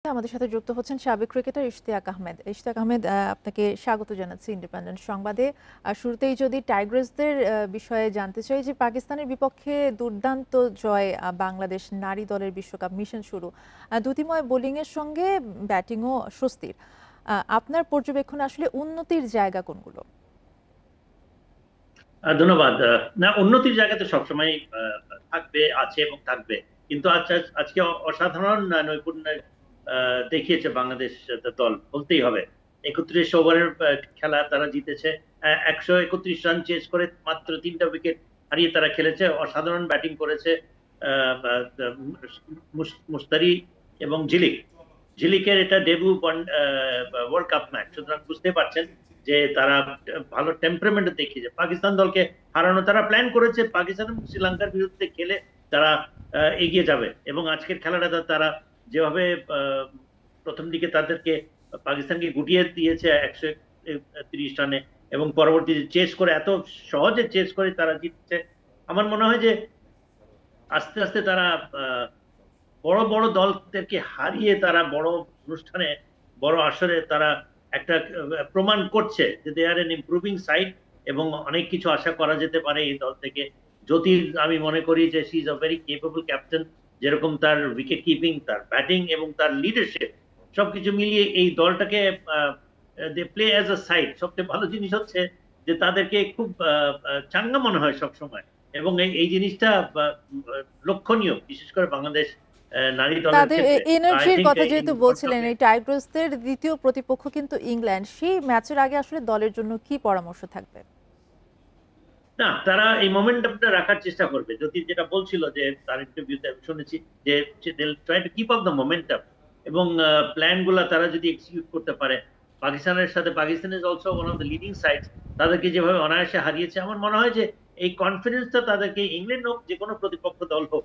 আমাদের সাথে যুক্ত হচ্ছেন সাবেক ক্রিকেটার ইশতিয়াক আহমেদ। ইশতিয়াক আহমেদ, আপনাকে স্বাগত জানাচ্ছি ইন্ডিপেন্ডেন্ট সংবাদে। শুরুতেই যদি টাইগ্রেসদের বিষয়ে জানতে চাই যে পাকিস্তানের বিপক্ষে দুর্দান্ত জয় বাংলাদেশ নারী দলের বিশ্বকাপ মিশন শুরু। দ্যুতিময় বোলিংয়ের সঙ্গে ব্যাটিংও স্বস্তির। আপনার পর্যবেক্ষণে আসলে উন্নতির জায়গা কোনগুলো? ধন্যবাদ। না, উন্নতির জায়গা তো সবসময় থাকবে, আছে এবং থাকবে। কিন্তু আজকে অসাধারণ নৈপুণ্য দেখিয়েছে বাংলাদেশ দল, বলতেই হবে। 31 ওভারের খেলা তারা জিতেছে। 131 রান চেজ করে মাত্র 3টা উইকেট হারিয়ে তারা খেলেছে। অসাধারণ ব্যাটিং করেছে মুস্তারি এবং ঝিলিকের এটা ডেবিউ ওয়ার্ল্ড কাপ ম্যাচ, সুতরাং বুঝতে পারছেন যে তারা ভালো টেম্পারমেন্ট দেখিয়েছে। পাকিস্তান দলকে হারানো তারা প্ল্যান করেছে, পাকিস্তান এবং শ্রীলঙ্কার বিরুদ্ধে খেলে তারা এগিয়ে যাবে। এবং আজকের খেলাটা তারা যেভাবে প্রথম দিকে তাদেরকে পাকিস্তানকে গুটিয়ে দিয়েছে 130 রানে, এবং পরবর্তীতে চেস করে এত সহজে চেস করে তারা জিতছে। আমার মনে হয় যে আস্তে আস্তে তারা বড় বড় দলদেরকে হারিয়ে তারা বড় অনুষ্ঠানে, বড় আসরে তারা একটা প্রমাণ করছে যে দে আর এন ইমপ্রুভিং সাইড, এবং অনেক কিছু আশা করা যেতে পারে এই দল থেকে। জ্যোতির আমি মনে করি যে she is a very capable captain, যেরকম তার উইকেট কিপিং, তার ব্যাটিং এবং তার লিডারশিপ, সবকিছু মিলিয়ে এই দলটাকে they play as a side. সবচেয়ে ভালো জিনিস হচ্ছে যে তাদেরকে খুব চাঙ্গা মনে হয় সবসময়, এবং এই জিনিসটা লক্ষণীয়, বিশেষ করে বাংলাদেশ নারী দলের তাদের ক্ষেত্রে। এনার্জির কথা যেহেতু বলছিলেন, এই টাইগ্রেসদের দ্বিতীয় প্রতিপক্ষ কিন্তু ইংল্যান্ড। সেই ম্যাচের আগে আসলে দলের জন্য কি পরামর্শ থাকবে? না, তারা এই মোমেন্টামটা রাখার চেষ্টা করবে। যদি যেটা বলছিল যে তার ইন্টারভিউতে আমি শুনেছি যে try to keep up the momentum, এবং প্ল্যান গুলা তারা যদি এক্সিকিউট করতে পারে। পাকিস্তানের সাথে, Pakistan is also one of the leading sides, তাদেরকে যেভাবে অনায়াসে হারিয়েছে, আমার মনে হয় যে এই কনফিডেন্সটা তাদেরকে, ইংল্যান্ড হোক যে কোনো প্রতিপক্ষ দল হোক,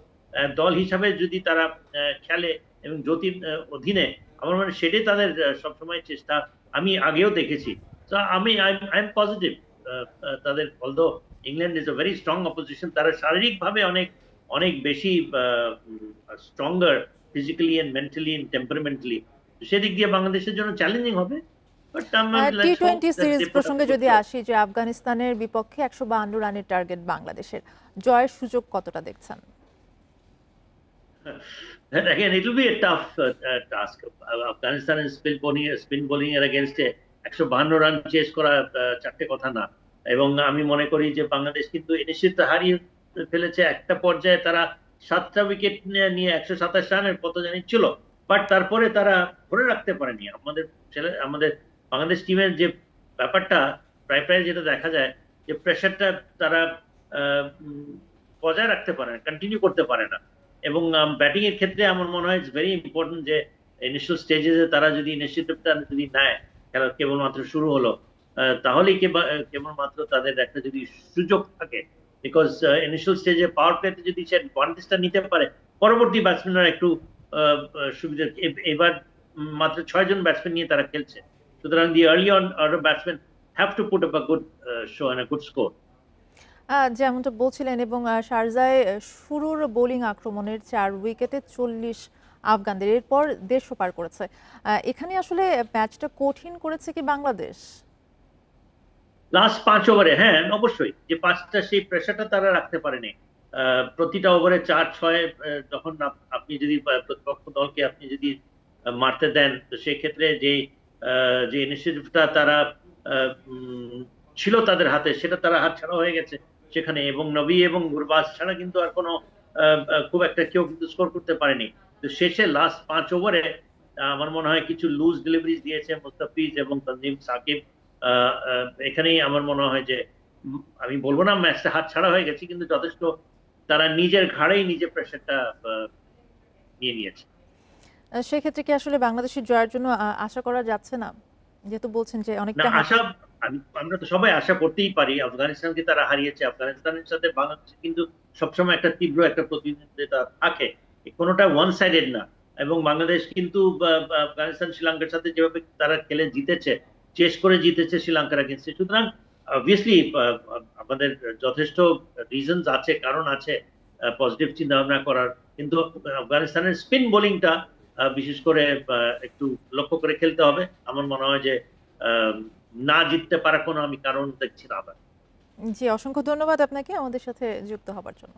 দল হিসাবে যদি তারা খেলে এবং জ্যোতির অধীনে, আমার মনে হয় সেটাই তাদের সবসময় চেষ্টা। আমি আগেও দেখেছি। তো আই এম পজিটিভ তাদের। Although England is a very strong opposition, তারা শারীরিকভাবে অনেক অনেক বেশি stronger, physically and mentally and temperamentally. সেদিক দিয়ে বাংলাদেশের জন্য চ্যালেঞ্জিং হবে। টি-20 সিরিজ প্রসঙ্গে যদি আসি, যে আফগানিস্তানের বিপক্ষে 152 রানের টার্গেট বাংলাদেশের, জয়ের সুযোগ কতটা দেখছেন? Again, it will be a tough task. Afghanistan is spin bowling এর against 152 রান চেস করা চারটে কথা না। এবং আমি মনে করি যে বাংলাদেশ কিন্তু ইনিশিয়েটিভ হারিয়ে ফেলেছে। একটা পর্যায়ে তারা 7টা উইকেট নিয়ে 127 রানের কত জানি ছিল, বাট তারপরে তারা ধরে রাখতে পারেনি। আমাদের বাংলাদেশ টিমের যে ব্যাপারটা, প্রায় প্রায় যেটা দেখা যায় যে প্রেশারটা তারা বজায় রাখতে পারে না, কন্টিনিউ করতে পারে না। এবং ব্যাটিং এর ক্ষেত্রে আমার মনে হয় ইটস ভেরি ইম্পর্টেন্ট যে ইনিশিয়াল স্টেজে তারা যদি ইনিশিয়েটিভটা যদি নেয়, খেলা কেবলমাত্র শুরু হলো, তাহলেই কেবলমাত্র তাদের একটা যদি সুযোগ থাকে। বিকজ ইনিশিয়াল স্টেজে পাওয়ার প্লেতে যদি সে অ্যাডভান্টেজটা নিতে পারে, পরবর্তী ব্যাটসম্যানরা একটু সুবিধা। এবার মাত্র 6 জন ব্যাটসম্যান নিয়ে তারা খেলছে, সুতরাং the early on order batsman have to put up a good show and a good score. যেমনটা বলছিলেন, এবং শারজায় শুরুর বোলিং আক্রমণের 4 উইকেটে 40 আফগানদের, এরপর 150 পার করেছে। এখানে আসলে ম্যাচটা কঠিন করেছে কি বাংলাদেশ? লাস্ট 5 ওভারে, হ্যাঁ অবশ্যই, যে 5টা সেই প্রেশারটা তারা রাখতে পারেনি। প্রতিটা ওভারে 4-6 যখন আপনি যদি প্রতিপক্ষ দলকে আপনি যদি মারতে দেন, তো সেই ক্ষেত্রে যে ইনিশিয়েটিভটা তারা ছিল তাদের হাতে, সেটা তারা হাতছাড়া হয়ে গেছে সেখানে। এবং নবী এবং গুরবাজ ছাড়া কিন্তু আর কোনো খুব একটা কেউ কিন্তু স্কোর করতে পারেনি। তো শেষে লাস্ট 5 ওভারে আমার মনে হয় কিছু লুজ ডেলিভারিজ দিয়েছে মুস্তাফিজ এবং তানজিম সাকিব। এখানেই আমার মনে হয় যে, আমি বলবো না ম্যাচটা হাত ছাড়া হয়ে গেছে, কিন্তু যথেষ্ট তারা নিজের ঘাড়েই নিজে প্রেশারটা নিয়ে নিয়েছে। সেক্ষেত্রে কি আসলে বাংলাদেশের জয়ের জন্য আশা করা যাচ্ছে না, যেহেতু বলছেন যে অনেকটা আশা, আমরা তো সবাই আশা করতেই পারি। আফগানিস্তানকে তারা হারিয়েছে, আফগানিস্তানের সাথে বাংলাদেশের কিন্তু সবসময় একটা তীব্র একটা প্রতিদ্বন্দ্বিতা থাকে, কোনোটা ওয়ান সাইডেড না। এবং বাংলাদেশ কিন্তু আফগানিস্তান শ্রীলঙ্কার সাথে যেভাবে তারা খেলে জিতেছে, চেস করে জিতেছে শ্রীলঙ্কার এগেইনস্টে, সুতরাং অবভিয়াসলি আমাদের যথেষ্ট রিজনস আছে, কারণ আছে পজিটিভ চিন্তা ভাবনা করার। কিন্তু আফগানিস্তানের স্পিন বোলিংটা বিশেষ করে একটু লক্ষ্য করে খেলতে হবে। আমার মনে হয় যে না জিততে পারার কোনো আমি কারণ দেখছি না আবার। জি, অসংখ্য ধন্যবাদ আপনাকে আমাদের সাথে যুক্ত হবার জন্য।